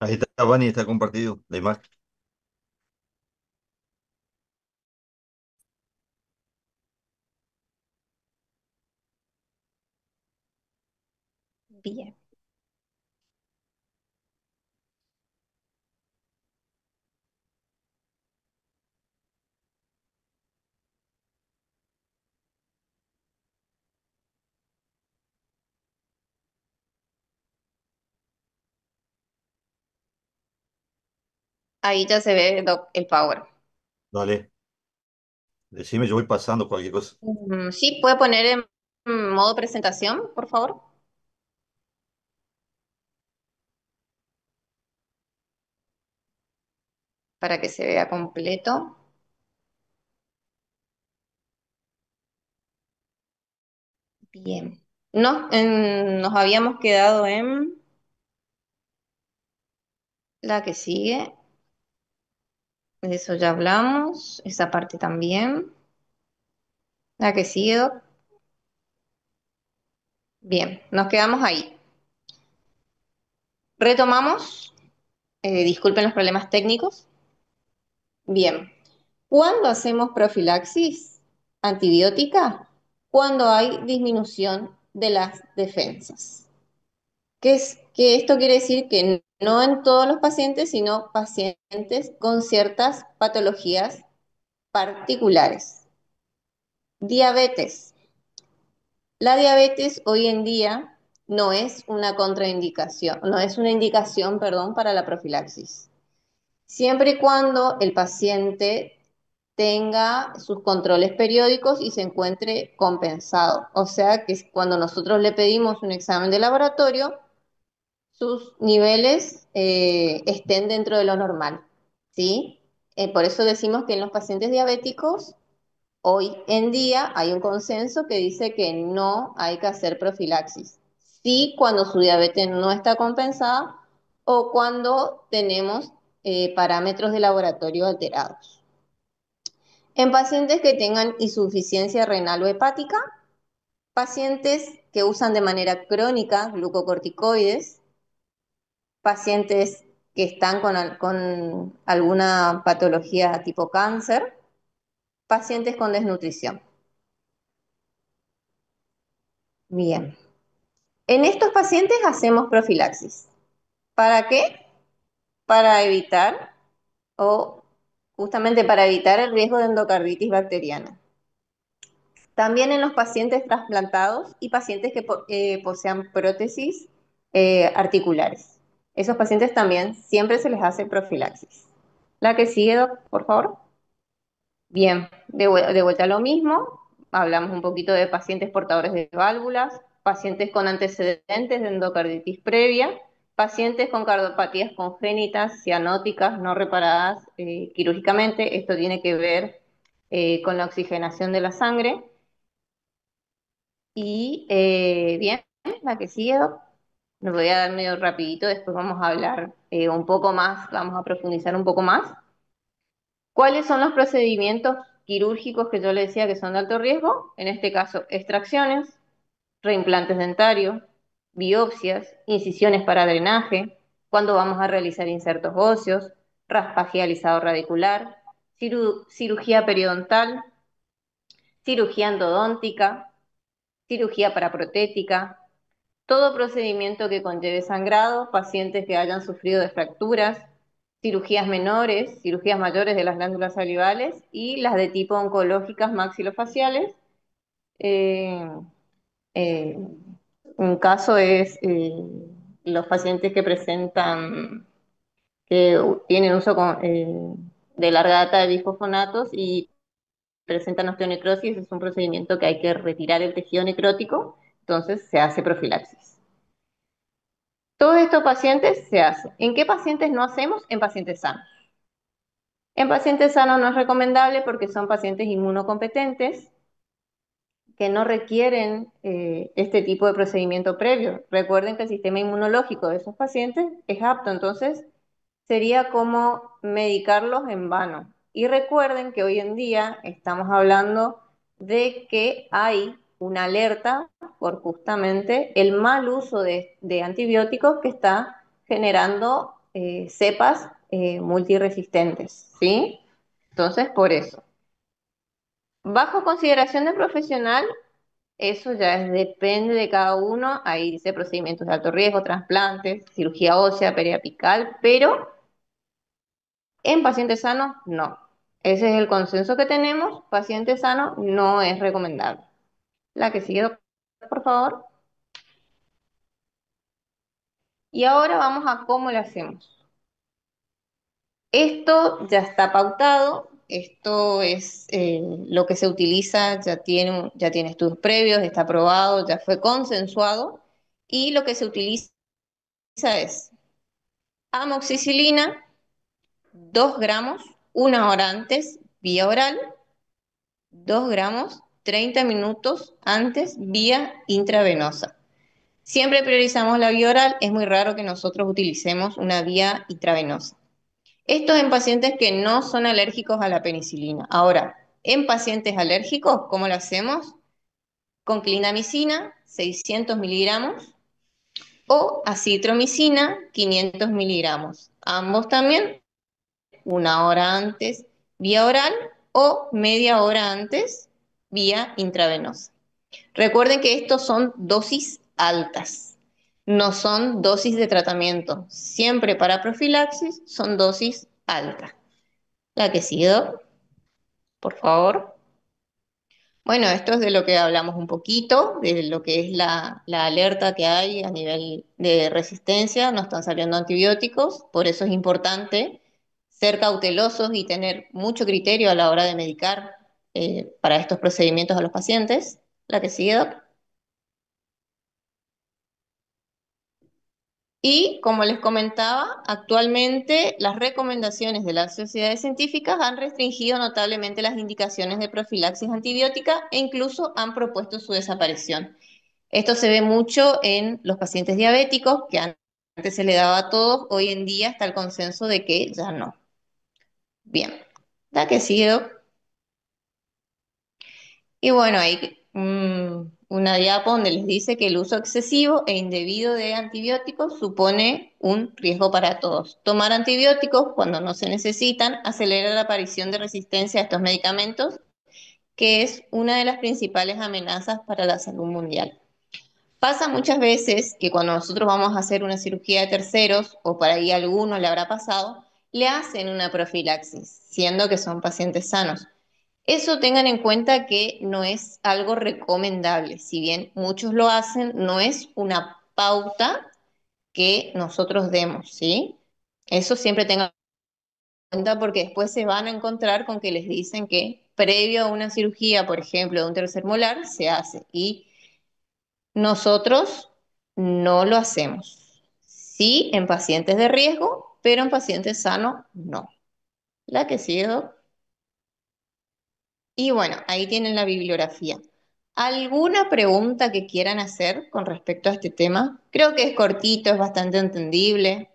Ahí está, Vani, está compartido la imagen. Bien. Ahí ya se ve, Doc, el power. Dale, decime, yo voy pasando cualquier cosa. Sí, puede poner en modo presentación, por favor, para que se vea completo. Bien. Nos habíamos quedado en la que sigue. De eso ya hablamos. Esa parte también. La que sigue, Doc. Bien, nos quedamos ahí. Retomamos. Disculpen los problemas técnicos. Bien. ¿Cuándo hacemos profilaxis antibiótica? Cuando hay disminución de las defensas. Que esto quiere decir que no en todos los pacientes, sino pacientes con ciertas patologías particulares. Diabetes. La diabetes hoy en día no es una contraindicación, no es una indicación, perdón, para la profilaxis. Siempre y cuando el paciente tenga sus controles periódicos y se encuentre compensado. O sea que cuando nosotros le pedimos un examen de laboratorio, sus niveles estén dentro de lo normal, ¿sí? Por eso decimos que en los pacientes diabéticos, hoy en día hay un consenso que dice que no hay que hacer profilaxis. Sí, cuando su diabetes no está compensada o cuando tenemos parámetros de laboratorio alterados. En pacientes que tengan insuficiencia renal o hepática, pacientes que usan de manera crónica glucocorticoides, pacientes que están con alguna patología tipo cáncer, pacientes con desnutrición. Bien. En estos pacientes hacemos profilaxis. ¿Para qué? Para evitar o justamente para evitar el riesgo de endocarditis bacteriana. También en los pacientes trasplantados y pacientes que posean prótesis articulares. Esos pacientes también siempre se les hace profilaxis. La que sigue, Doc, por favor. Bien, de vuelta a lo mismo. Hablamos un poquito de pacientes portadores de válvulas, pacientes con antecedentes de endocarditis previa, pacientes con cardiopatías congénitas, cianóticas, no reparadas quirúrgicamente. Esto tiene que ver con la oxigenación de la sangre. Y bien, la que sigue, Doc, me voy a dar medio rapidito, después vamos a hablar un poco más, vamos a profundizar un poco más. ¿Cuáles son los procedimientos quirúrgicos que yo le decía que son de alto riesgo? En este caso, extracciones, reimplantes dentarios, biopsias, incisiones para drenaje, cuando vamos a realizar insertos óseos, raspaje alisado radicular, cirugía periodontal, cirugía endodóntica, cirugía paraprotética, todo procedimiento que conlleve sangrado, pacientes que hayan sufrido de fracturas, cirugías menores, cirugías mayores de las glándulas salivales y las de tipo oncológicas maxilofaciales. Eh, eh, un caso es los pacientes que presentan, que tienen uso de larga data de bisfosfonatos y presentan osteonecrosis. Es un procedimiento que hay que retirar el tejido necrótico, entonces se hace profilaxis. Todos estos pacientes se hacen. ¿En qué pacientes no hacemos? En pacientes sanos. En pacientes sanos no es recomendable porque son pacientes inmunocompetentes que no requieren este tipo de procedimiento previo. Recuerden que el sistema inmunológico de esos pacientes es apto, entonces sería como medicarlos en vano. Y recuerden que hoy en día estamos hablando de que hay una alerta por justamente el mal uso de antibióticos que está generando cepas multiresistentes, ¿sí? Entonces, por eso. Bajo consideración de profesional, eso ya depende de cada uno. Ahí dice procedimientos de alto riesgo, trasplantes, cirugía ósea, periapical, pero en pacientes sanos, no. Ese es el consenso que tenemos. Paciente sano no es recomendable. La que sigue, por favor. Y ahora vamos a cómo lo hacemos. Esto ya está pautado, esto es lo que se utiliza, ya tiene estudios previos, está aprobado, ya fue consensuado, y lo que se utiliza es amoxicilina, 2 gramos, 1 hora antes, vía oral, 2 gramos, 30 minutos antes, vía intravenosa. Siempre priorizamos la vía oral, es muy raro que nosotros utilicemos una vía intravenosa. Esto en pacientes que no son alérgicos a la penicilina. Ahora, en pacientes alérgicos, ¿cómo lo hacemos? Con clindamicina, 600 miligramos, o acitromicina, 500 miligramos. Ambos también 1 hora antes, vía oral, o media hora antes, vía intravenosa. Recuerden que estos son dosis altas, no son dosis de tratamiento. Siempre para profilaxis son dosis altas. La que sigue, por favor. Bueno, esto es de lo que hablamos un poquito, de lo que es la alerta que hay a nivel de resistencia. No están saliendo antibióticos, por eso es importante ser cautelosos y tener mucho criterio a la hora de medicar para estos procedimientos a los pacientes. La que sigue, Doc. Y como les comentaba, actualmente las recomendaciones de las sociedades científicas han restringido notablemente las indicaciones de profilaxis antibiótica e incluso han propuesto su desaparición. Esto se ve mucho en los pacientes diabéticos, que antes se le daba a todos, hoy en día está el consenso de que ya no. Bien, la que sigue, Doc. Y bueno, hay una diapo donde les dice que el uso excesivo e indebido de antibióticos supone un riesgo para todos. Tomar antibióticos cuando no se necesitan acelera la aparición de resistencia a estos medicamentos, que es una de las principales amenazas para la salud mundial. Pasa muchas veces que cuando nosotros vamos a hacer una cirugía de terceros, o por ahí a alguno le habrá pasado, le hacen una profilaxis, siendo que son pacientes sanos. Eso tengan en cuenta que no es algo recomendable. Si bien muchos lo hacen, no es una pauta que nosotros demos, ¿sí? Eso siempre tengan en cuenta porque después se van a encontrar con que les dicen que previo a una cirugía, por ejemplo, de un tercer molar, se hace. Y nosotros no lo hacemos. Sí, en pacientes de riesgo, pero en pacientes sanos, no. La que sigue, Doc. Y bueno, ahí tienen la bibliografía. ¿Alguna pregunta que quieran hacer con respecto a este tema? Creo que es cortito, es bastante entendible.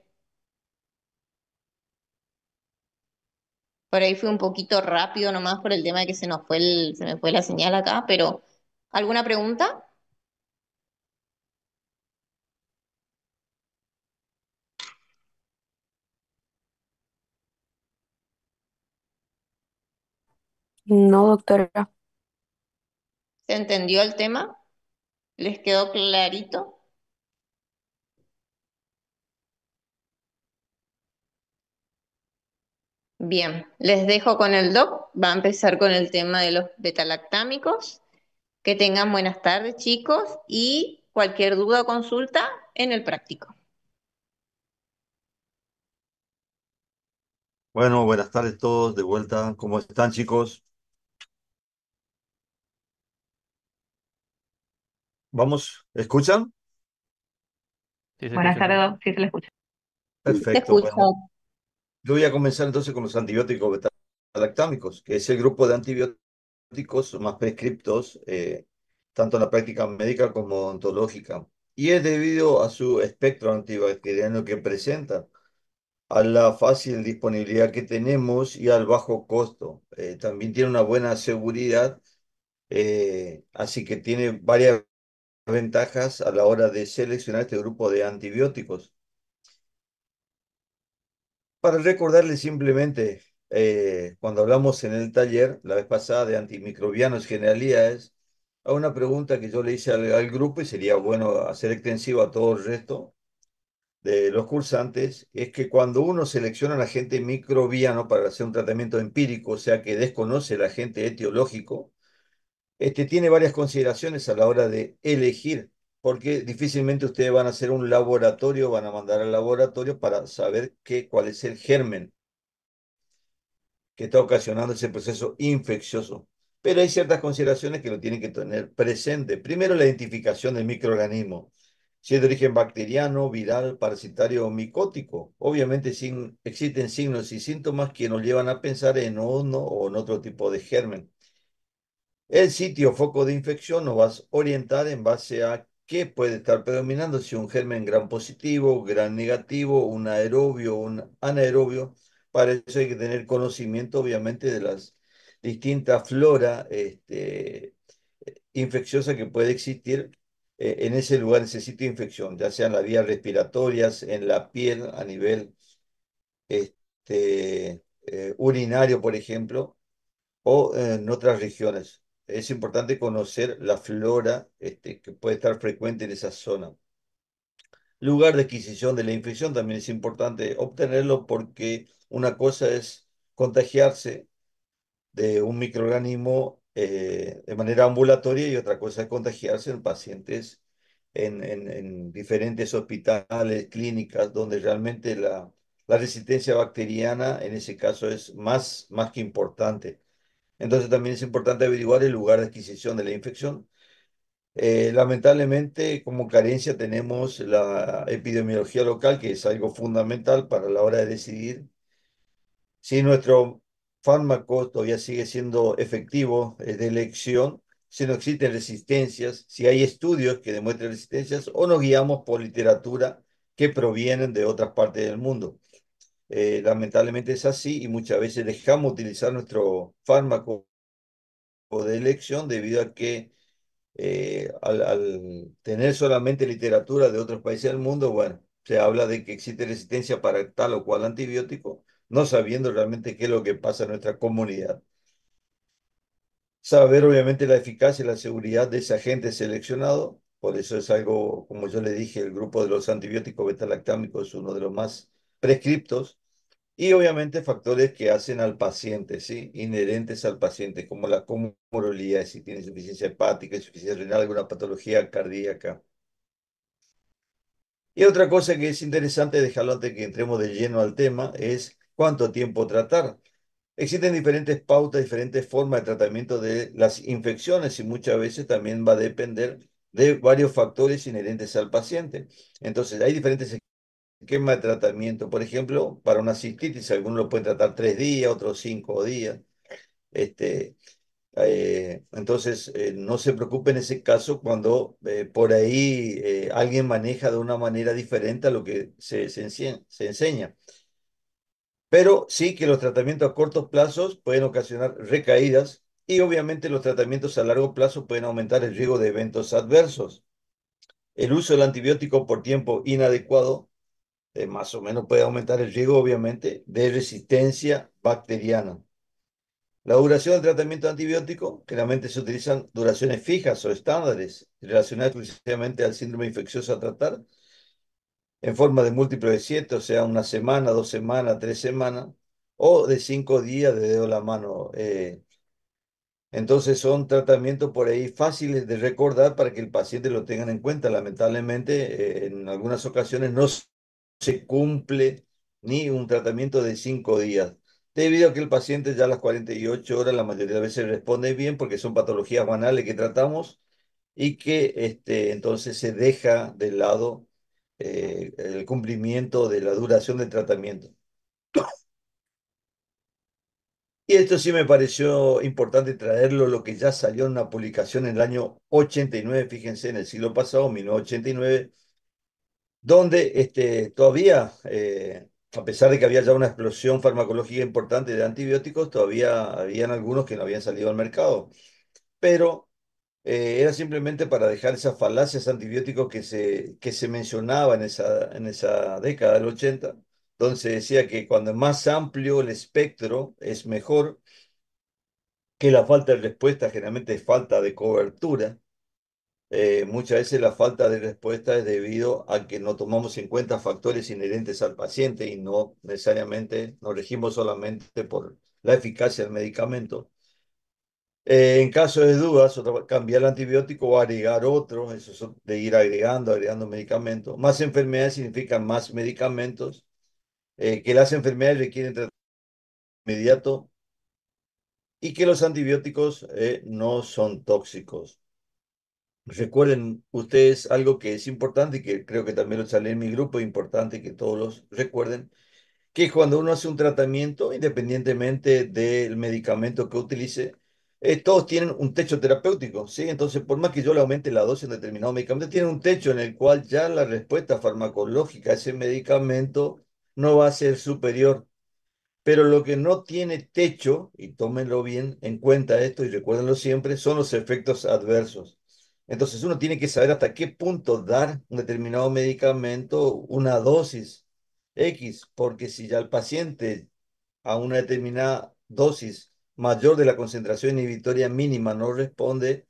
Por ahí fue un poquito rápido nomás por el tema de que se me fue la señal acá, pero ¿alguna pregunta? No, doctora. ¿Se entendió el tema? ¿Les quedó clarito? Bien, les dejo con el doc. Va a empezar con el tema de los betalactámicos. Que tengan buenas tardes, chicos, y cualquier duda o consulta en el práctico. Bueno, buenas tardes todos, de vuelta. ¿Cómo están, chicos? Vamos, ¿escuchan? Sí, se Buenas escucha, tardes, sí. doc. Sí, se le escucha. Sí, te Perfecto. escucho. Bueno, yo voy a comenzar entonces con los antibióticos beta-lactámicos, que es el grupo de antibióticos más prescriptos, tanto en la práctica médica como odontológica. Y es debido a su espectro antibacteriano que presenta, a la fácil disponibilidad que tenemos y al bajo costo. También tiene una buena seguridad, así que tiene varias ventajas a la hora de seleccionar este grupo de antibióticos. Para recordarle simplemente, cuando hablamos en el taller la vez pasada de antimicrobianos generalidades, a una pregunta que yo le hice al grupo y sería bueno hacer extensivo a todo el resto de los cursantes, es que cuando uno selecciona un agente microbiano para hacer un tratamiento empírico, o sea que desconoce el agente etiológico, tiene varias consideraciones a la hora de elegir, porque difícilmente ustedes van a hacer un laboratorio, van a mandar al laboratorio para saber cuál es el germen que está ocasionando ese proceso infeccioso. Pero hay ciertas consideraciones que lo tienen que tener presente. Primero, la identificación del microorganismo, si es de origen bacteriano, viral, parasitario o micótico. Obviamente existen signos y síntomas que nos llevan a pensar en uno o en otro tipo de germen. El sitio foco de infección nos va a orientar en base a qué puede estar predominando, si un germen gram positivo, gram negativo, un aerobio, un anaerobio. Para eso hay que tener conocimiento, obviamente, de las distintas flora infecciosa que puede existir en ese lugar, ese sitio de infección, ya sea en las vías respiratorias, en la piel, a nivel urinario, por ejemplo, o en otras regiones. Es importante conocer la flora que puede estar frecuente en esa zona. Lugar de adquisición de la infección también es importante obtenerlo porque una cosa es contagiarse de un microorganismo de manera ambulatoria y otra cosa es contagiarse en pacientes en diferentes hospitales, clínicas, donde realmente la resistencia bacteriana en ese caso es más que importante. Entonces también es importante averiguar el lugar de adquisición de la infección. Lamentablemente, como carencia tenemos la epidemiología local, que es algo fundamental para la hora de decidir si nuestro fármaco todavía sigue siendo efectivo de elección, si no existen resistencias, si hay estudios que demuestren resistencias o nos guiamos por literatura que provienen de otras partes del mundo. Lamentablemente es así y muchas veces dejamos utilizar nuestro fármaco de elección debido a que al tener solamente literatura de otros países del mundo, bueno, se habla de que existe resistencia para tal o cual antibiótico, no sabiendo realmente qué es lo que pasa en nuestra comunidad. Saber obviamente la eficacia y la seguridad de ese agente seleccionado, por eso es algo, como yo le dije, el grupo de los antibióticos beta-lactámicos es uno de los más prescriptos. Y obviamente factores que hacen al paciente, ¿sí? Inherentes al paciente, como la comorbilidad, si tiene insuficiencia hepática, insuficiencia renal, alguna patología cardíaca. Y otra cosa que es interesante dejarlo antes que entremos de lleno al tema es cuánto tiempo tratar. Existen diferentes pautas, diferentes formas de tratamiento de las infecciones y muchas veces también va a depender de varios factores inherentes al paciente. Entonces, hay diferentes esquema de tratamiento. Por ejemplo, para una cistitis, algunos lo pueden tratar 3 días, otros 5 días. Este, entonces, no se preocupe en ese caso cuando por ahí alguien maneja de una manera diferente a lo que se enseña. Pero sí que los tratamientos a cortos plazos pueden ocasionar recaídas y obviamente los tratamientos a largo plazo pueden aumentar el riesgo de eventos adversos. El uso del antibiótico por tiempo inadecuado más o menos puede aumentar el riesgo, obviamente, de resistencia bacteriana. La duración del tratamiento antibiótico, generalmente se utilizan duraciones fijas o estándares relacionadas exclusivamente al síndrome infeccioso a tratar, en forma de múltiplo de 7, o sea, una semana, 2 semanas, 3 semanas, o de 5 días de dedo a la mano. Entonces son tratamientos por ahí fáciles de recordar para que el paciente lo tengan en cuenta. Lamentablemente, en algunas ocasiones no se cumple ni un tratamiento de 5 días, debido a que el paciente ya a las 48 horas la mayoría de veces responde bien porque son patologías banales que tratamos y que entonces se deja de lado el cumplimiento de la duración del tratamiento. Y esto sí me pareció importante traerlo, lo que ya salió en una publicación en el año 89, fíjense, en el siglo pasado, 1989, donde todavía, a pesar de que había ya una explosión farmacológica importante de antibióticos, todavía habían algunos que no habían salido al mercado. Pero era simplemente para dejar esas falacias antibióticos que se mencionaba en esa década del 80, Entonces decía que cuando es más amplio el espectro es mejor, que la falta de respuesta generalmente es falta de cobertura. Muchas veces la falta de respuesta es debido a que no tomamos en cuenta factores inherentes al paciente y no necesariamente nos regimos solamente por la eficacia del medicamento. En caso de dudas, cambiar el antibiótico o agregar otro, eso es de ir agregando medicamentos. Más enfermedades significan más medicamentos, que las enfermedades requieren tratamiento inmediato y que los antibióticos no son tóxicos. Recuerden ustedes algo que es importante y que creo que también lo sale en mi grupo, importante que todos los recuerden, que cuando uno hace un tratamiento, independientemente del medicamento que utilice, todos tienen un techo terapéutico, ¿sí? Entonces, por más que yo le aumente la dosis de un determinado medicamento, tiene un techo en el cual ya la respuesta farmacológica a ese medicamento no va a ser superior. Pero lo que no tiene techo, y tómenlo bien en cuenta esto y recuérdenlo siempre, son los efectos adversos. Entonces uno tiene que saber hasta qué punto dar un determinado medicamento, una dosis X, porque si ya el paciente a una determinada dosis mayor de la concentración inhibitoria mínima no responde,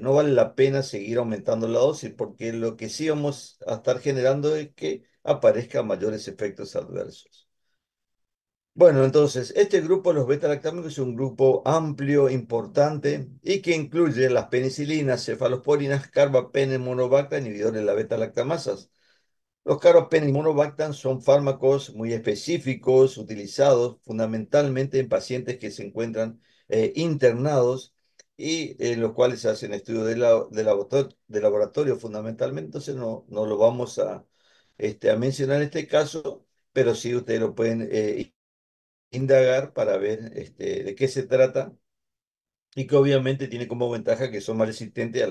no vale la pena seguir aumentando la dosis, porque lo que sí vamos a estar generando es que aparezcan mayores efectos adversos. Bueno, entonces, este grupo, los beta-lactámicos, es un grupo amplio, importante, y que incluye las penicilinas, cefalosporinas, carbapenem, monobactam, inhibidores de la beta-lactamasas. Los carbapenem y monobactam son fármacos muy específicos, utilizados fundamentalmente en pacientes que se encuentran internados y en los cuales se hacen estudios de laboratorio fundamentalmente. Entonces, no lo vamos a mencionar en este caso, pero sí ustedes lo pueden indagar para ver de qué se trata y que obviamente tiene como ventaja que son más resistentes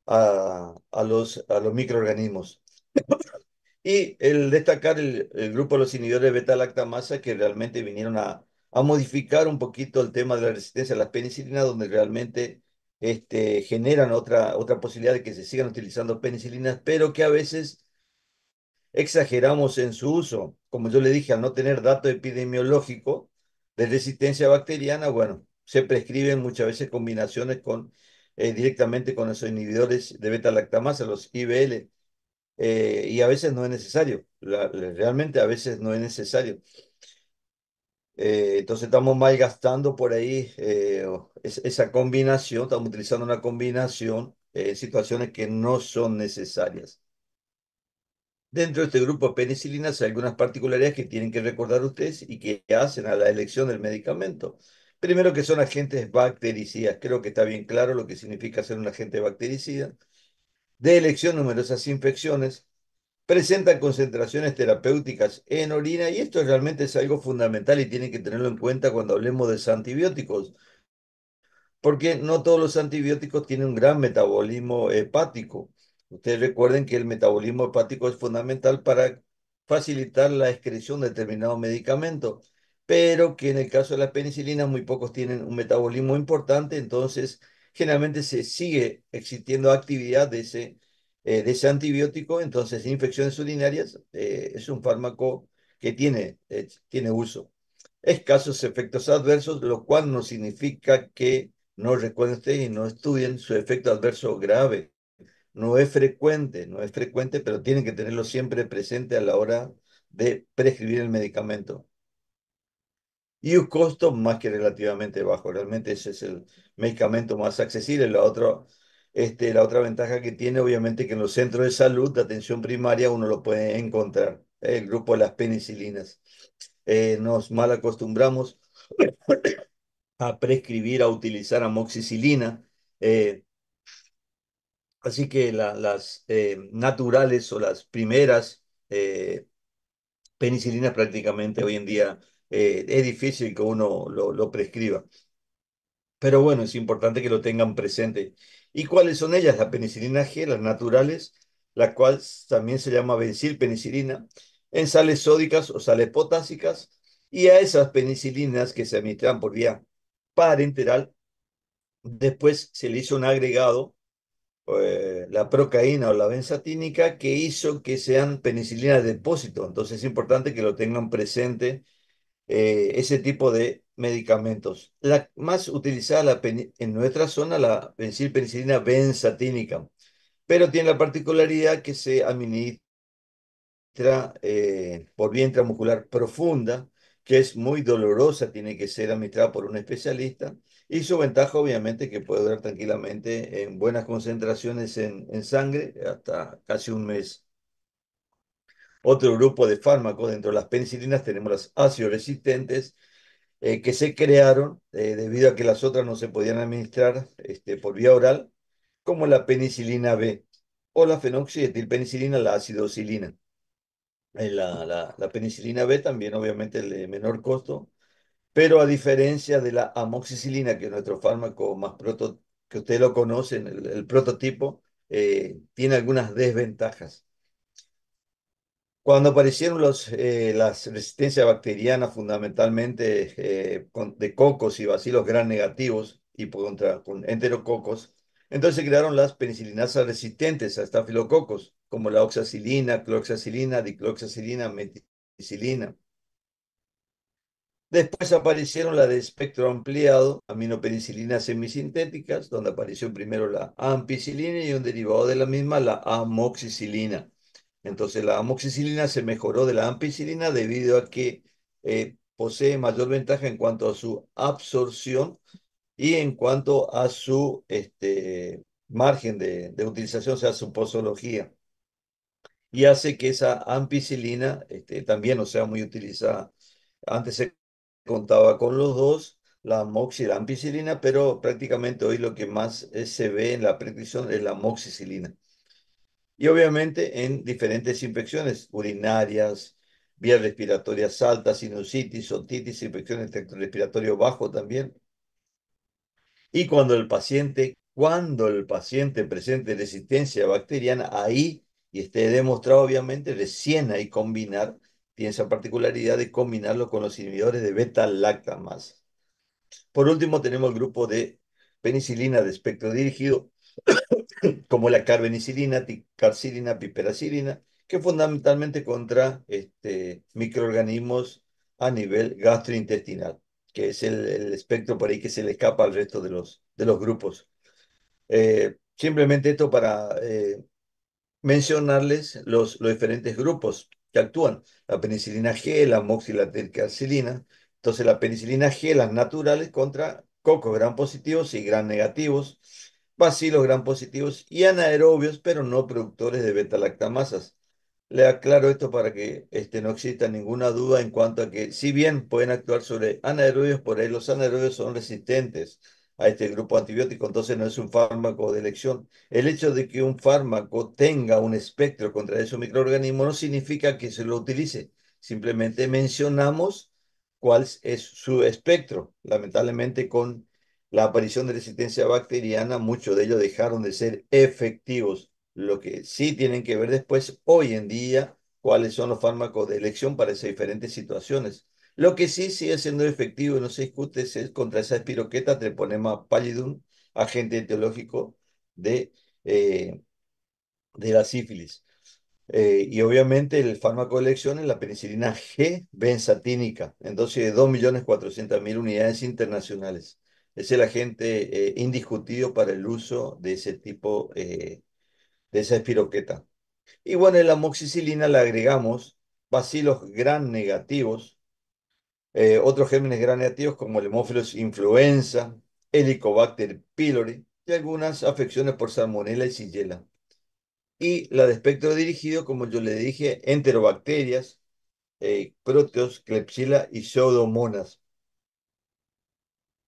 a los microorganismos. Y el destacar el grupo de los inhibidores de beta-lactamasa que realmente vinieron a modificar un poquito el tema de la resistencia a las penicilinas, donde realmente generan otra posibilidad de que se sigan utilizando penicilinas, pero que a veces exageramos en su uso. Como yo le dije, al no tener dato epidemiológico de resistencia bacteriana, bueno, se prescriben muchas veces combinaciones directamente con esos inhibidores de beta-lactamasa, los IBL, y a veces no es necesario. Realmente a veces no es necesario. Entonces estamos malgastando por ahí esa combinación, estamos utilizando una combinación en situaciones que no son necesarias. Dentro de este grupo de penicilinas hay algunas particularidades que tienen que recordar ustedes y que hacen a la elección del medicamento. Primero que son agentes bactericidas. Creo que está bien claro lo que significa ser un agente bactericida. De elección, numerosas infecciones. Presentan concentraciones terapéuticas en orina y esto realmente es algo fundamental y tienen que tenerlo en cuenta cuando hablemos de antibióticos porque no todos los antibióticos tienen un gran metabolismo hepático. Ustedes recuerden que el metabolismo hepático es fundamental para facilitar la excreción de determinado medicamento, pero que en el caso de la penicilina muy pocos tienen un metabolismo importante, entonces generalmente se sigue existiendo actividad de ese antibiótico, entonces infecciones urinarias es un fármaco que tiene uso. Escasos efectos adversos, lo cual no significa que no recuerden ustedes y no estudien su efecto adverso grave. No es frecuente, pero tienen que tenerlo siempre presente a la hora de prescribir el medicamento. Y un costo más que relativamente bajo. Realmente ese es el medicamento más accesible. La otra ventaja que tiene, obviamente, que en los centros de salud de atención primaria uno lo puede encontrar. El grupo de las penicilinas. Nos mal acostumbramos a prescribir, a utilizar amoxicilina. eh, Así que las naturales o las primeras penicilinas prácticamente hoy en día es difícil que uno lo prescriba. Pero bueno, es importante que lo tengan presente. ¿Y cuáles son ellas? La penicilina G, las naturales, la cual también se llama penicilina, en sales sódicas o sales potásicas, y a esas penicilinas que se administran por vía parenteral, después se le hizo un agregado la procaína o la benzatínica, que hizo que sean penicilina de depósito. Entonces es importante que lo tengan presente ese tipo de medicamentos. La más utilizada en nuestra zona, la penicilina benzatínica, pero tiene la particularidad que se administra por vía intramuscular profunda, que es muy dolorosa, tiene que ser administrada por un especialista. Y su ventaja, obviamente, que puede durar tranquilamente en buenas concentraciones en sangre hasta casi un mes. Otro grupo de fármacos dentro de las penicilinas tenemos las ácido resistentes, que se crearon debido a que las otras no se podían administrar por vía oral, como la penicilina B o la fenoxietilpenicilina, la acidocilina. La penicilina B también, obviamente, de menor costo, pero a diferencia de la amoxicilina, que es nuestro fármaco más que ustedes lo conocen, el prototipo, tiene algunas desventajas. Cuando aparecieron las resistencias bacterianas, fundamentalmente de cocos y bacilos gram negativos y con enterococos, entonces se crearon las penicilinasas resistentes a estafilococos, como la oxacilina, cloxacilina, dicloxacilina, meticilina. Después aparecieron las de espectro ampliado, aminopenicilinas semisintéticas, donde apareció primero la ampicilina y un derivado de la misma, la amoxicilina. Entonces la amoxicilina se mejoró de la ampicilina debido a que posee mayor ventaja en cuanto a su absorción y en cuanto a su margen de utilización, o sea, su posología. Y hace que esa ampicilina también no sea muy utilizada. Antes se contaba con los dos, la amoxi y la ampicilina, pero prácticamente hoy lo que más se ve en la prescripción es la amoxicilina. Y obviamente en diferentes infecciones urinarias, vías respiratorias altas, sinusitis, otitis, infecciones del tracto respiratorio bajo también. Y cuando el paciente presente resistencia bacteriana, ahí, y esté demostrado obviamente, recién ahí tiene esa particularidad de combinarlo con los inhibidores de beta-lactamasa. Por último, tenemos el grupo de penicilina de espectro dirigido, como la carbenicilina, ticarcilina, piperacilina, que fundamentalmente contra microorganismos a nivel gastrointestinal, que es el espectro por ahí que se le escapa al resto de los grupos. Simplemente esto para mencionarles los diferentes grupos que actúan. La penicilina G, la moxilatecarcilina. Entonces, la penicilina G, las naturales, contra cocos gram positivos y gram negativos, bacilos gram positivos y anaerobios, pero no productores de beta-lactamasas. Le aclaro esto para que no exista ninguna duda en cuanto a que, si bien pueden actuar sobre anaerobios, por ahí los anaerobios son resistentes a este grupo antibiótico, entonces no es un fármaco de elección. El hecho de que un fármaco tenga un espectro contra esos microorganismos no significa que se lo utilice. Simplemente mencionamos cuál es su espectro. Lamentablemente, con la aparición de resistencia bacteriana, muchos de ellos dejaron de ser efectivos. Lo que sí tienen que ver después, hoy en día, cuáles son los fármacos de elección para esas diferentes situaciones. Lo que sí sigue siendo efectivo y no se discute es contra esa espiroqueta Treponema pallidum, agente etiológico de, eh, de la sífilis. Y obviamente el fármaco de elección es la penicilina G benzatínica, en dosis de 2.400.000 unidades internacionales. Es el agente indiscutido para el uso de ese tipo de esa espiroqueta. Y bueno, en la amoxicilina le agregamos bacilos gram negativos, otros gérmenes gram negativos como el Haemophilus influenza, Helicobacter pylori y algunas afecciones por salmonella y shigella. Y la de espectro dirigido, como yo le dije, enterobacterias, proteos, Klebsiella y pseudomonas.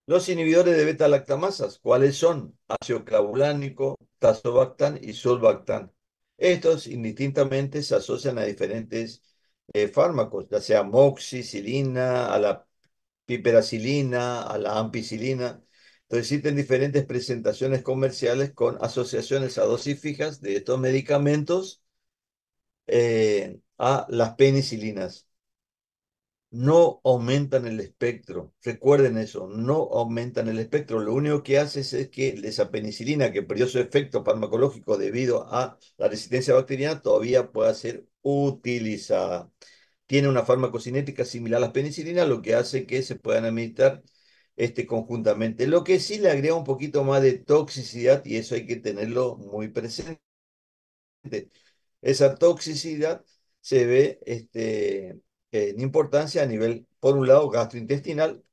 Los inhibidores de beta-lactamasas, ¿cuáles son? Ácido clavulánico, tazobactam y sulbactam. Estos indistintamente se asocian a diferentes fármacos, ya sea moxicilina, a la piperacilina, a la ampicilina. Entonces existen diferentes presentaciones comerciales con asociaciones a dosis fijas de estos medicamentos a las penicilinas. no aumentan el espectro. Recuerden eso, no aumentan el espectro. Lo único que hace es que esa penicilina que perdió su efecto farmacológico debido a la resistencia bacteriana todavía pueda ser utilizada. Tiene una farmacocinética similar a la penicilina, lo que hace que se puedan administrar conjuntamente. Lo que sí le agrega un poquito más de toxicidad y eso hay que tenerlo muy presente. Esa toxicidad se ve en importancia a nivel, por un lado, gastrointestinal,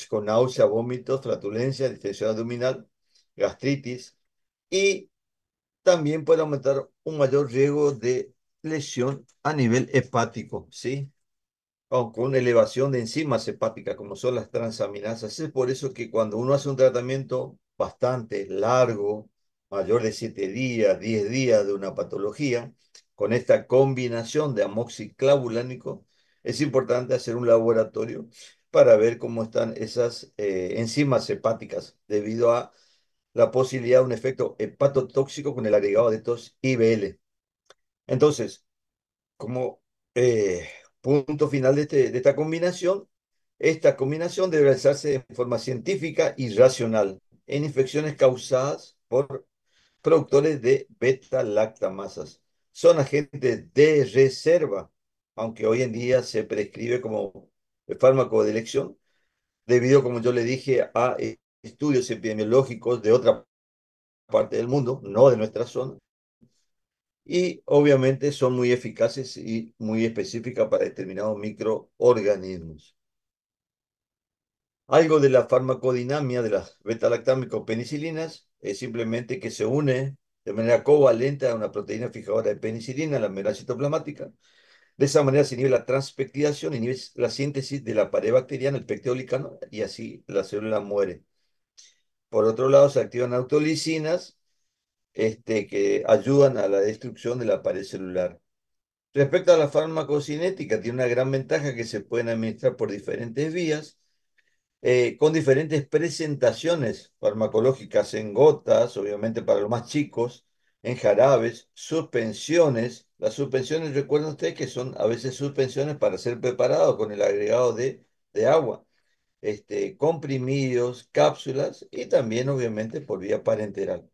con náusea, vómitos, flatulencia, distensión abdominal, gastritis, y también puede aumentar un mayor riesgo de lesión a nivel hepático, ¿sí? O con elevación de enzimas hepáticas, como son las transaminasas. Es por eso que cuando uno hace un tratamiento bastante largo, mayor de 7 días, 10 días de una patología, con esta combinación de amoxiclavulánico, es importante hacer un laboratorio para ver cómo están esas enzimas hepáticas, debido a la posibilidad de un efecto hepatotóxico con el agregado de estos IBL. Entonces, como punto final de esta combinación debe realizarse de forma científica y racional en infecciones causadas por productores de beta-lactamasas. Son agentes de reserva, aunque hoy en día se prescribe como fármaco de elección, debido, como yo le dije, a estudios epidemiológicos de otra parte del mundo, no de nuestra zona, y obviamente son muy eficaces y muy específicas para determinados microorganismos. Algo de la farmacodinamia de las beta-lactámicos penicilinas es simplemente que se une de manera covalente a una proteína fijadora de penicilina, la membrana citoplasmática. De esa manera se inhibe la transpeptidación, inhibe la síntesis de la pared bacteriana, el pectiolicano, y así la célula muere. Por otro lado, se activan autolisinas que ayudan a la destrucción de la pared celular. Respecto a la farmacocinética, tiene una gran ventaja que se pueden administrar por diferentes vías, con diferentes presentaciones farmacológicas en gotas, obviamente para los más chicos, en jarabes, suspensiones. Las suspensiones, recuerden ustedes que son a veces suspensiones para ser preparado con el agregado de agua, comprimidos, cápsulas y también obviamente por vía parenteral.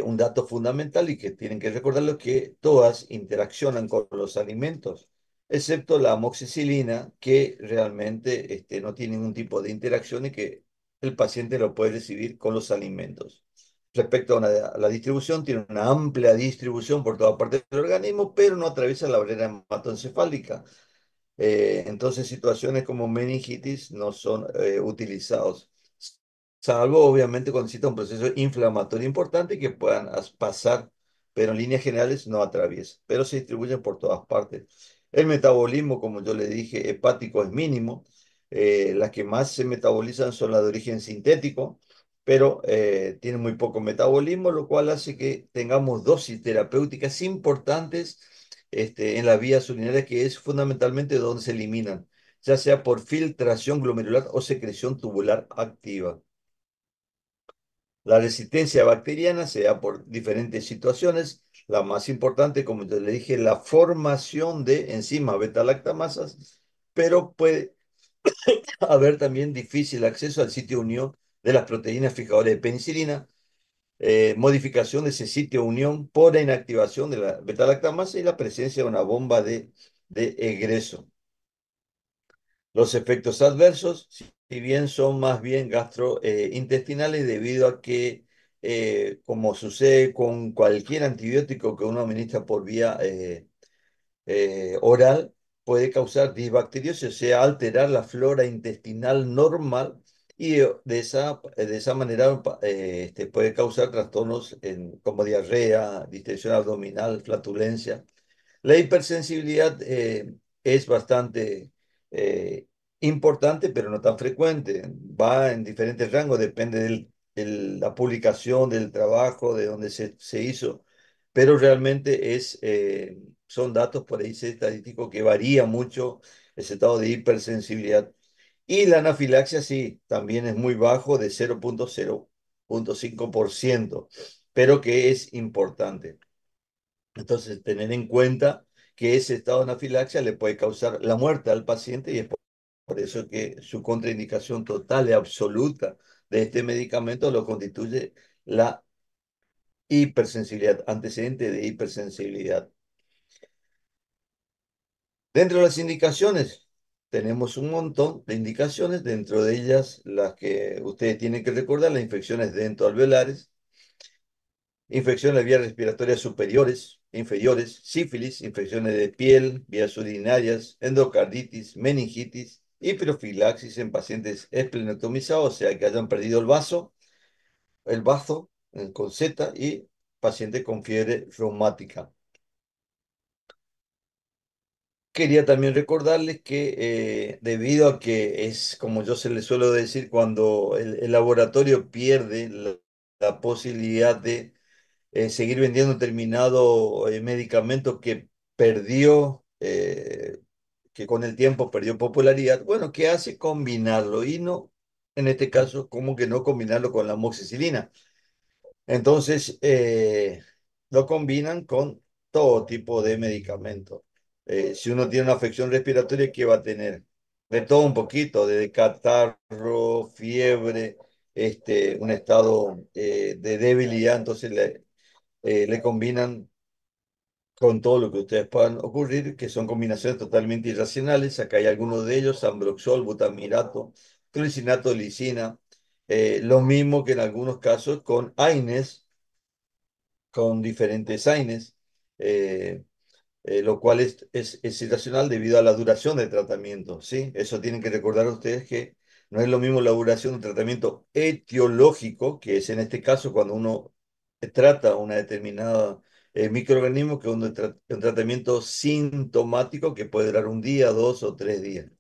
Un dato fundamental y que tienen que recordarlo es que todas interaccionan con los alimentos, excepto la amoxicilina, que realmente no tiene ningún tipo de interacción y que el paciente lo puede recibir con los alimentos. Respecto a la distribución, tiene una amplia distribución por toda parte del organismo, pero no atraviesa la barrera hematoencefálica. Entonces, situaciones como meningitis no son utilizados, salvo obviamente cuando exista un proceso inflamatorio importante que puedan pasar, pero en líneas generales no atraviesa, pero se distribuyen por todas partes. El metabolismo, como yo le dije, hepático es mínimo. Las que más se metabolizan son las de origen sintético, pero tienen muy poco metabolismo, lo cual hace que tengamos dosis terapéuticas importantes en las vías urinarias, que es fundamentalmente donde se eliminan, ya sea por filtración glomerular o secreción tubular activa. La resistencia bacteriana se da por diferentes situaciones. La más importante, como yo le dije, la formación de enzimas beta-lactamasas, pero puede haber también difícil acceso al sitio unión de las proteínas fijadoras de penicilina, modificación de ese sitio unión por inactivación de la beta-lactamasa y la presencia de una bomba de egreso. Los efectos adversos, si bien son más bien gastrointestinales, debido a que, como sucede con cualquier antibiótico que uno administra por vía oral, puede causar disbacteriosis, o sea, alterar la flora intestinal normal y de esa manera puede causar trastornos como diarrea, distensión abdominal, flatulencia. La hipersensibilidad es bastante eh, importante, pero no tan frecuente. Va en diferentes rangos, depende de la publicación, del trabajo, de donde se hizo, pero realmente son datos por ahí estadísticos que varía mucho ese estado de hipersensibilidad. Y la anafilaxia sí, también es muy bajo, de 0,05%, pero que es importante. Entonces, tener en cuenta que ese estado de anafilaxia le puede causar la muerte al paciente y es por eso que su contraindicación total y absoluta de este medicamento lo constituye la hipersensibilidad, antecedente de hipersensibilidad. Dentro de las indicaciones, tenemos un montón de indicaciones, dentro de ellas las que ustedes tienen que recordar, las infecciones dentoalveolares, infecciones de vías respiratorias superiores, inferiores, sífilis, infecciones de piel, vías urinarias, endocarditis, meningitis y profilaxis en pacientes esplenectomizados, o sea, que hayan perdido el bazo con Z y paciente con fiebre reumática. Quería también recordarles que debido a que es, como yo se les suelo decir, cuando el laboratorio pierde la posibilidad de seguir vendiendo un determinado medicamento que perdió, que con el tiempo perdió popularidad, bueno, ¿qué hace? Combinarlo y no, en este caso, como que no combinarlo con la amoxicilina. Entonces, lo combinan con todo tipo de medicamentos. Si uno tiene una afección respiratoria, ¿qué va a tener? De todo un poquito, de catarro, fiebre, un estado de debilidad, entonces le combinan con todo lo que ustedes puedan ocurrir, que son combinaciones totalmente irracionales. Acá hay algunos de ellos, ambroxol, butamirato, cloricinato de lisina, lo mismo que en algunos casos con AINES, con diferentes AINES, eh, lo cual es irracional debido a la duración del tratamiento, ¿sí? Eso tienen que recordar ustedes que no es lo mismo la duración de un tratamiento etiológico, que es en este caso cuando uno trata una determinada microorganismo, que un tratamiento sintomático que puede durar un día, 2 o 3 días.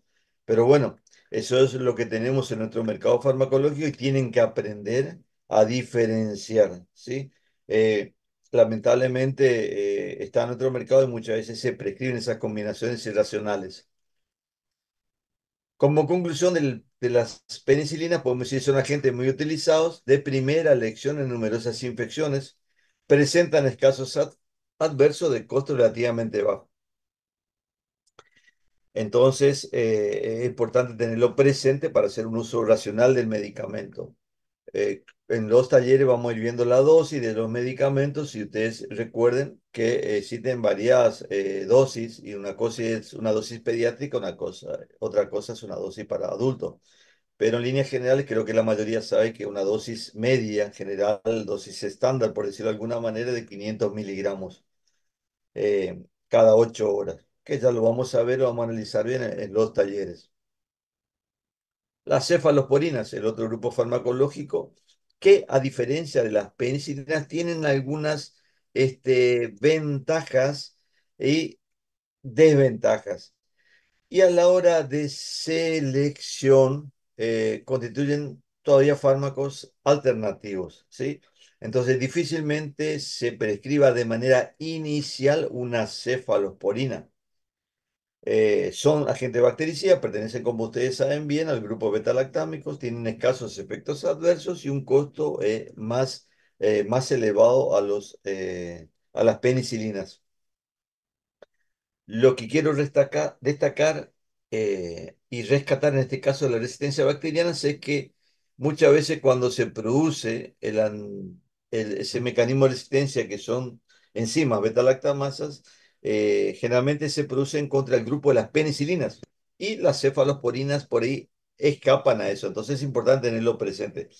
Pero bueno, eso es lo que tenemos en nuestro mercado farmacológico y tienen que aprender a diferenciar, ¿sí? Eh, Lamentablemente está en nuestro mercado y muchas veces se prescriben esas combinaciones irracionales. Como conclusión de las penicilinas, podemos decir que son agentes muy utilizados de primera elección en numerosas infecciones, presentan escasos adversos de costo relativamente bajo. Entonces, es importante tenerlo presente para hacer un uso racional del medicamento. En los talleres vamos a ir viendo la dosis de los medicamentos y ustedes recuerden que existen varias dosis y una cosa es una dosis pediátrica, otra cosa es una dosis para adultos. Pero en líneas generales creo que la mayoría sabe que una dosis media, general, dosis estándar, por decirlo de alguna manera, de 500 miligramos cada 8 horas, que ya lo vamos a ver, lo vamos a analizar bien en los talleres. Las cefalosporinas, el otro grupo farmacológico, que a diferencia de las penicilinas tienen algunas ventajas y desventajas. Y a la hora de selección constituyen todavía fármacos alternativos, ¿sí? Entonces difícilmente se prescriba de manera inicial una cefalosporina. Son agentes bactericidas, pertenecen, como ustedes saben bien, al grupo beta-lactámicos, tienen escasos efectos adversos y un costo más elevado a las penicilinas. Lo que quiero destacar y rescatar en este caso de la resistencia bacteriana es que muchas veces cuando se produce ese mecanismo de resistencia que son enzimas beta-lactamasas, generalmente se producen contra el grupo de las penicilinas y las cefalosporinas por ahí escapan a eso. Entonces es importante tenerlo presente.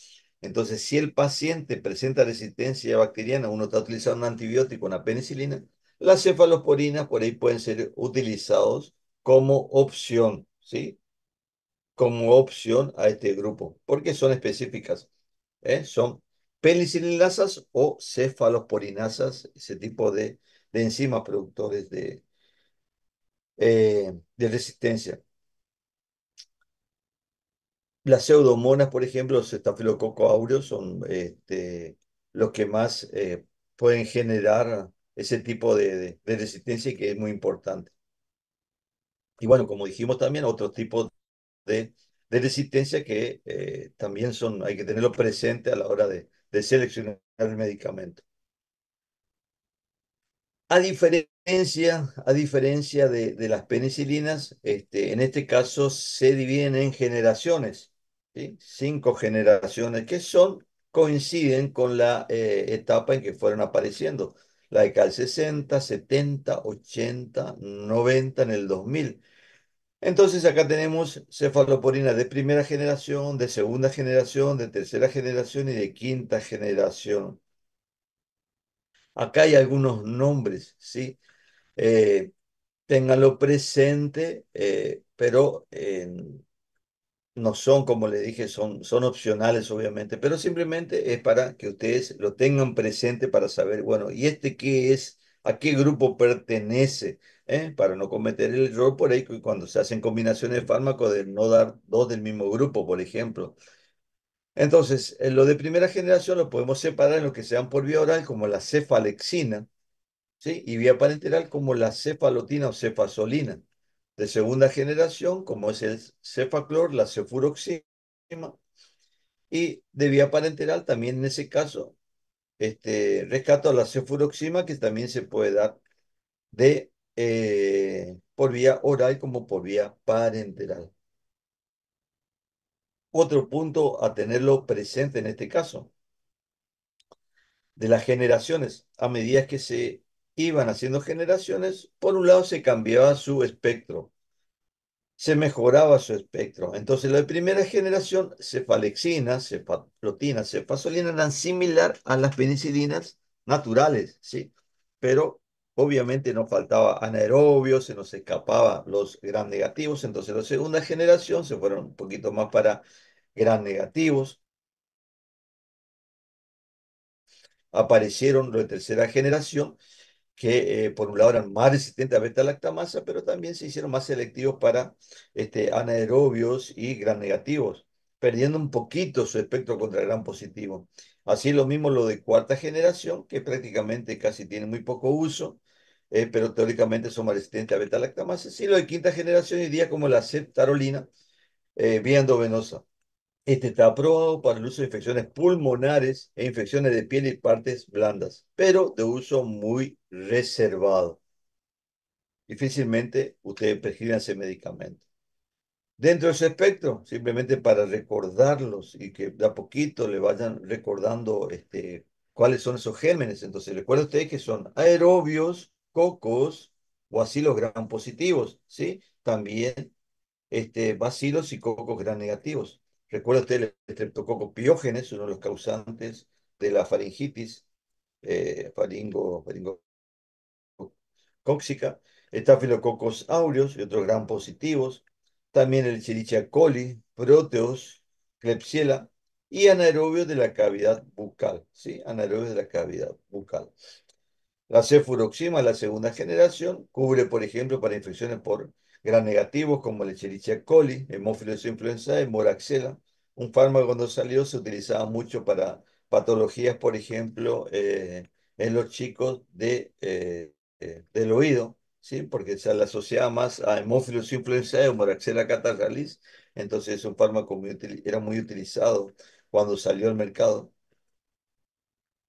Entonces, si el paciente presenta resistencia bacteriana, uno está utilizando un antibiótico, una penicilina, las cefalosporinas por ahí pueden ser utilizados como opción, ¿sí? Como opción a este grupo, porque son específicas, ¿eh? Son penicilinasas o cefalosporinasas, ese tipo de enzimas productores de resistencia. Las pseudomonas, por ejemplo, los Staphylococcus aureus son los que más pueden generar ese tipo de resistencia y que es muy importante. Y bueno, como dijimos también, otros tipos de resistencia que también hay que tenerlo presente a la hora de seleccionar el medicamento. A diferencia de las penicilinas, en este caso se dividen en generaciones, ¿sí? 5 generaciones que coinciden con la etapa en que fueron apareciendo. La década del 60, 70, 80, 90 en el 2000. Entonces acá tenemos cefalosporina de primera generación, de segunda generación, de tercera generación y de quinta generación. Acá hay algunos nombres, ¿sí? Eh, Ténganlo presente, pero no son, como le dije, son opcionales, obviamente, pero simplemente es para que ustedes lo tengan presente para saber, bueno, ¿y este qué es? ¿A qué grupo pertenece? Para no cometer el error por ahí que cuando se hacen combinaciones de fármacos de no dar dos del mismo grupo, por ejemplo. Entonces, en lo de primera generación lo podemos separar en lo que sean por vía oral, como la cefalexina, ¿sí? Y vía parenteral como la cefalotina o cefazolina. De segunda generación, como es el cefaclor, la cefuroxima. Y de vía parenteral, también en ese caso, rescato la cefuroxima, que también se puede dar por vía oral como por vía parenteral. Otro punto a tenerlo presente en este caso, de las generaciones, a medida que se iban haciendo generaciones, por un lado se cambiaba su espectro, se mejoraba su espectro. Entonces, la de primera generación, cefalexina, cefalotina, cefazolina, eran similar a las penicilinas naturales, ¿sí? Pero obviamente nos faltaba anaerobio, se nos escapaba los gram negativos. Entonces, la segunda generación se fueron un poquito más para gram negativos. Aparecieron los de tercera generación que por un lado eran más resistentes a beta-lactamasa, pero también se hicieron más selectivos para anaerobios y gram negativos, perdiendo un poquito su espectro contra gram positivo. Así lo mismo lo de cuarta generación, que prácticamente casi tiene muy poco uso, pero teóricamente son más resistentes a beta-lactamasa. Sí, lo de quinta generación hoy día como la ceftarolina, vía endovenosa. Este está aprobado para el uso de infecciones pulmonares e infecciones de piel y partes blandas, pero de uso muy reservado. Difícilmente ustedes prescriban ese medicamento. Dentro de ese espectro, simplemente para recordarlos y que de a poquito le vayan recordando cuáles son esos gérmenes. Entonces, recuerden ustedes que son aerobios, cocos o acilos gram positivos, ¿sí? También bacilos y cocos gram negativos. Recuerda usted el estreptococo piógenes, uno de los causantes de la faringitis, faringocóxica, estafilococos aureus y otros gram positivos, también el Escherichia coli, proteos, Klebsiella y anaerobios de la cavidad bucal, ¿sí? Anaerobios de la cavidad bucal. La cefuroxima, la segunda generación, cubre, por ejemplo, para infecciones por gram negativos como el Escherichia coli, Haemophilus influenzae, Moraxella. Un fármaco cuando salió se utilizaba mucho para patologías, por ejemplo, en los chicos del oído, ¿sí? Porque se le asociaba más a Haemophilus influenzae o Moraxella catarrhalis. Entonces es un fármaco era muy utilizado cuando salió al mercado.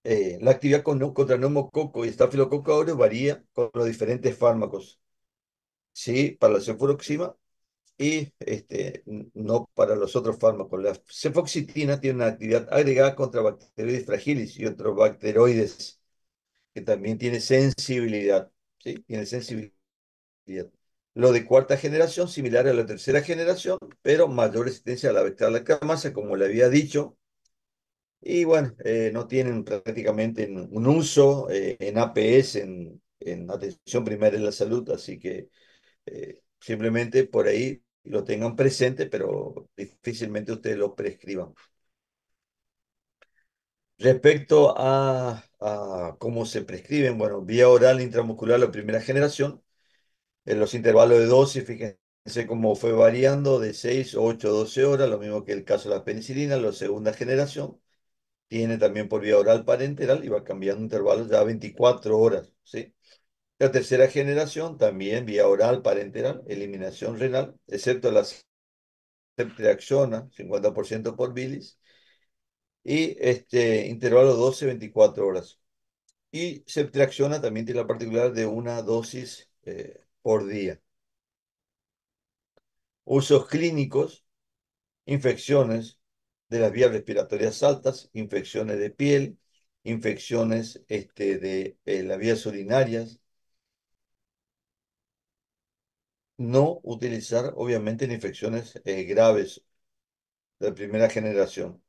La actividad contra neumococo y estafilococo aureus varía con los diferentes fármacos, ¿sí? Para la cefuroxima y no para los otros fármacos. La cefoxitina tiene una actividad agregada contra Bacteroides fragilis y otros bacteroides, que también tiene sensibilidad, ¿sí? Tiene sensibilidad. Lo de cuarta generación, similar a la tercera generación, pero mayor resistencia a la beta-lactamasa, como le había dicho. Y bueno, no tienen prácticamente un uso en APS, en atención primaria en la salud, así que simplemente por ahí lo tengan presente, pero difícilmente ustedes lo prescriban. Respecto a cómo se prescriben, bueno, vía oral intramuscular la primera generación, en los intervalos de dosis, fíjense cómo fue variando de 6, 8, 12 horas, lo mismo que el caso de la penicilina, la segunda generación. Tiene también por vía oral parenteral y va cambiando intervalos ya a 24 horas, ¿sí? La tercera generación también vía oral parenteral, eliminación renal, excepto la ceftriaxona, 50% por bilis, y intervalo 12-24 horas. Y ceftriaxona también tiene la particular de una dosis por día. Usos clínicos, infecciones de las vías respiratorias altas, infecciones de piel, infecciones de las vías urinarias. No utilizar, obviamente, en infecciones graves de primera generación.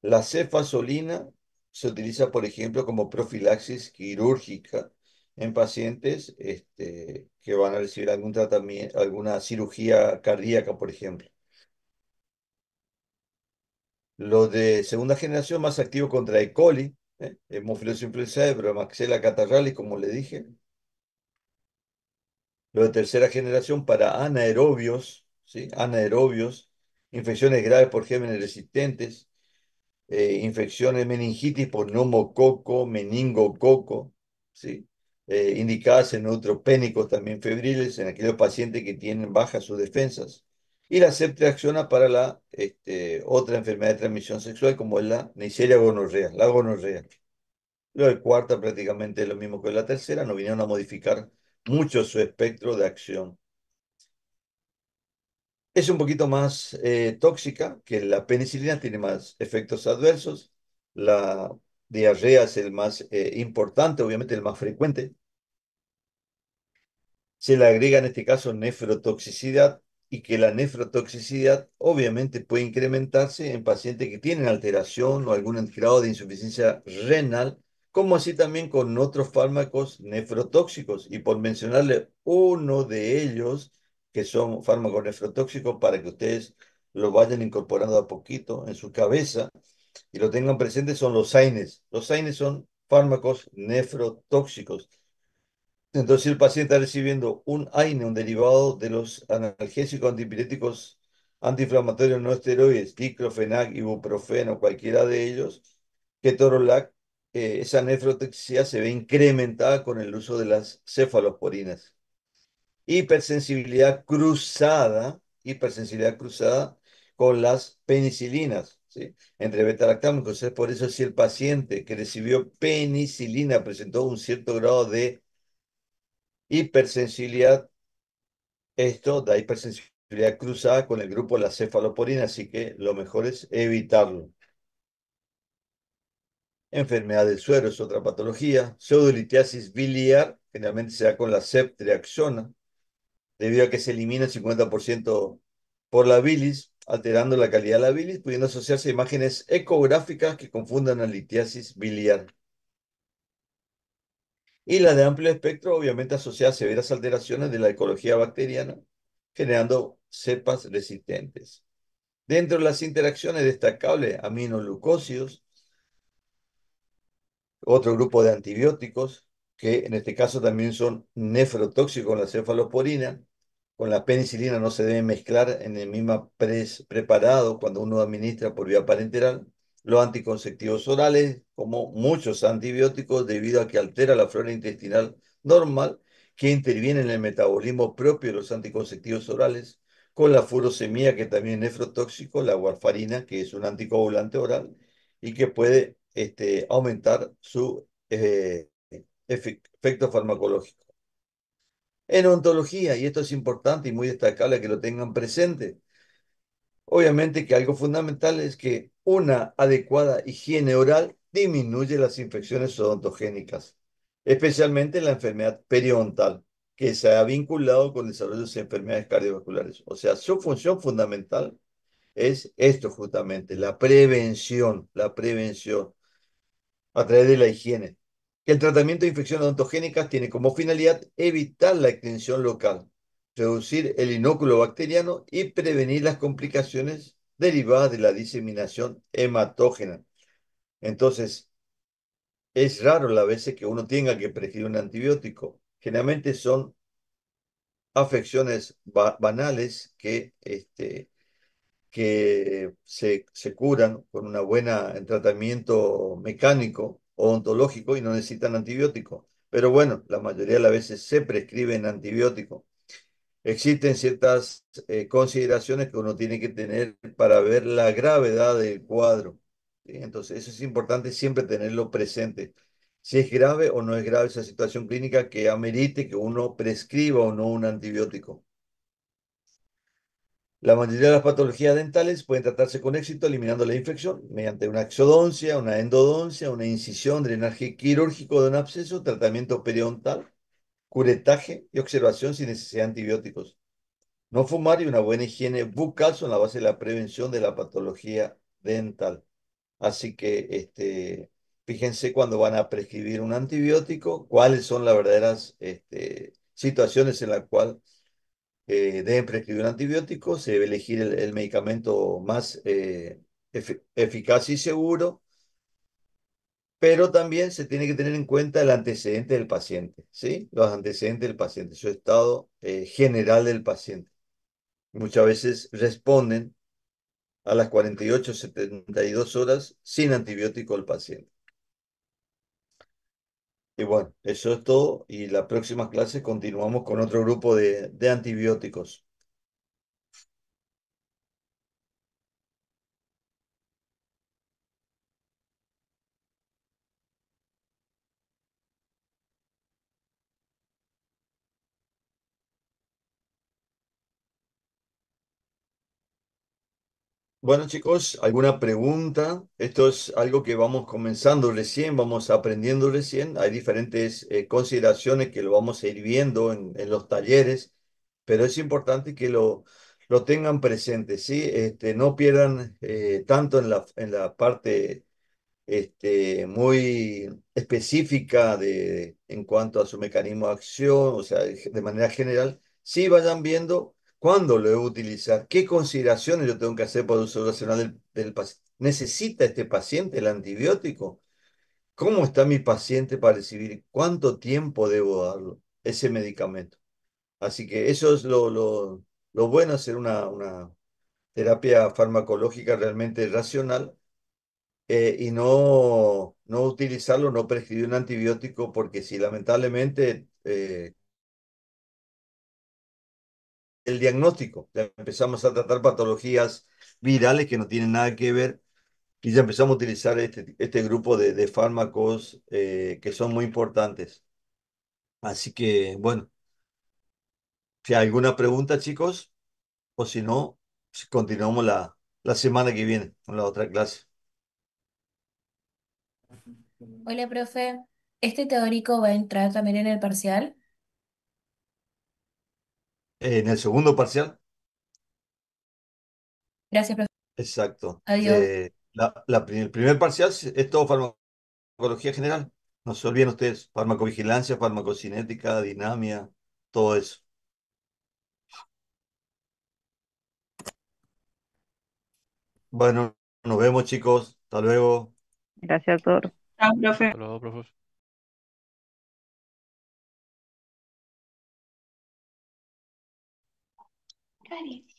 La cefazolina se utiliza, por ejemplo, como profilaxis quirúrgica en pacientes que van a recibir algún tratamiento, alguna cirugía cardíaca, por ejemplo. Los de segunda generación más activos contra E. coli, Haemophilus influenzae, Bromaxella catarrhalis, como le dije. Los de tercera generación para anaerobios, ¿sí? Anaerobios, infecciones graves por gérmenes resistentes, infecciones meningitis por neumococo, meningococo, ¿sí? Indicadas en neutropénicos también febriles, en aquellos pacientes que tienen bajas sus defensas. Y la ceftriaxona para la otra enfermedad de transmisión sexual, como es la Neisseria gonorrea, la gonorrea. Lo de cuarta prácticamente es lo mismo que la tercera, no vinieron a modificar mucho su espectro de acción. Es un poquito más tóxica que la penicilina, tiene más efectos adversos. La diarrea es el más importante, obviamente el más frecuente. Se le agrega en este caso nefrotoxicidad y que la nefrotoxicidad obviamente puede incrementarse en pacientes que tienen alteración o algún grado de insuficiencia renal, como así también con otros fármacos nefrotóxicos. Y por mencionarle uno de ellos, que son fármacos nefrotóxicos, para que ustedes lo vayan incorporando a poquito en su cabeza y lo tengan presente, son los AINES. Los AINES son fármacos nefrotóxicos. Entonces, si el paciente está recibiendo un AINE, un derivado de los analgésicos antipiréticos antiinflamatorios no esteroides, diclofenac, ibuprofeno, cualquiera de ellos, ketorolac, esa nefrotoxicidad se ve incrementada con el uso de las cefalosporinas. Hipersensibilidad cruzada con las penicilinas, ¿sí? Entre beta-lactámicos. Es por eso si el paciente que recibió penicilina presentó un cierto grado de hipersensibilidad, esto da hipersensibilidad cruzada con el grupo de la cefalosporina, así que lo mejor es evitarlo. Enfermedad del suero es otra patología. Pseudolitiasis biliar, generalmente se da con la ceftriaxona, debido a que se elimina el 50% por la bilis, alterando la calidad de la bilis, pudiendo asociarse a imágenes ecográficas que confundan a litiasis biliar. Y la de amplio espectro, obviamente asociada a severas alteraciones de la ecología bacteriana, generando cepas resistentes. Dentro de las interacciones destacables, aminoglucósidos, otro grupo de antibióticos, que en este caso también son nefrotóxicos con la cefalosporina. Con la penicilina no se debe mezclar en el mismo preparado cuando uno administra por vía parenteral. Los anticonceptivos orales, como muchos antibióticos, debido a que altera la flora intestinal normal, que interviene en el metabolismo propio de los anticonceptivos orales, con la furosemida, que también es nefrotóxico, la warfarina, que es un anticoagulante oral, y que puede aumentar su efecto farmacológico. En ontología, y esto es importante y muy destacable que lo tengan presente, obviamente que algo fundamental es que una adecuada higiene oral disminuye las infecciones odontogénicas, especialmente en la enfermedad periodontal, que se ha vinculado con el desarrollo de enfermedades cardiovasculares. O sea, su función fundamental es esto justamente, la prevención a través de la higiene. El tratamiento de infecciones odontogénicas tiene como finalidad evitar la extensión local, reducir el inóculo bacteriano y prevenir las complicaciones derivadas de la diseminación hematógena. Entonces, es raro las veces que uno tenga que prescribir un antibiótico. Generalmente son afecciones banales que se curan con una buena tratamiento mecánico o ontológico y no necesitan antibiótico. Pero bueno, la mayoría de las veces se prescriben antibióticos. Existen ciertas consideraciones que uno tiene que tener para ver la gravedad del cuadro, ¿sí? Entonces, eso es importante siempre tenerlo presente. si es grave o no es grave esa situación clínica que amerite que uno prescriba o no un antibiótico. La mayoría de las patologías dentales pueden tratarse con éxito eliminando la infección mediante una exodoncia, una endodoncia, una incisión, drenaje quirúrgico de un absceso, tratamiento periodontal, curetaje y observación sin necesidad de antibióticos. No fumar y una buena higiene bucal son la base de la prevención de la patología dental. Así que fíjense cuando van a prescribir un antibiótico, cuáles son las verdaderas situaciones en las cuales deben prescribir un antibiótico, se debe elegir el medicamento más eficaz y seguro, pero también se tiene que tener en cuenta el antecedente del paciente, ¿sí? Los antecedentes del paciente, su estado general del paciente. Muchas veces responden a las 48 72 horas sin antibiótico el paciente. Y bueno, eso es todo. Y la próxima clase continuamos con otro grupo de antibióticos. Bueno, chicos, ¿alguna pregunta? Esto es algo que vamos comenzando recién, vamos aprendiendo recién. Hay diferentes consideraciones que lo vamos a ir viendo en los talleres, pero es importante que lo tengan presente, ¿sí? No pierdan tanto en la parte muy específica en cuanto a su mecanismo de acción, o sea, de manera general, sí vayan viendo cuándo lo debo utilizar, qué consideraciones yo tengo que hacer para el uso racional del paciente. ¿Necesita este paciente el antibiótico? ¿Cómo está mi paciente para recibir? ¿Cuánto tiempo debo darlo ese medicamento? Así que eso es lo bueno, hacer una terapia farmacológica realmente racional y no utilizarlo, no prescribir un antibiótico, porque si lamentablemente el diagnóstico, ya empezamos a tratar patologías virales que no tienen nada que ver y ya empezamos a utilizar este grupo de fármacos que son muy importantes. Así que, bueno, si hay alguna pregunta, chicos, o si no, continuamos la semana que viene con la otra clase. Hola, profe. ¿Este teórico va a entrar también en el parcial? En el segundo parcial. Gracias, profe. Exacto. Adiós. El primer parcial es todo farmacología general. No se olviden ustedes, farmacovigilancia, farmacocinética, dinamia, todo eso. Bueno, nos vemos chicos. Hasta luego. Gracias, doctor. Chao, profe. Hasta luego, profes. Cari.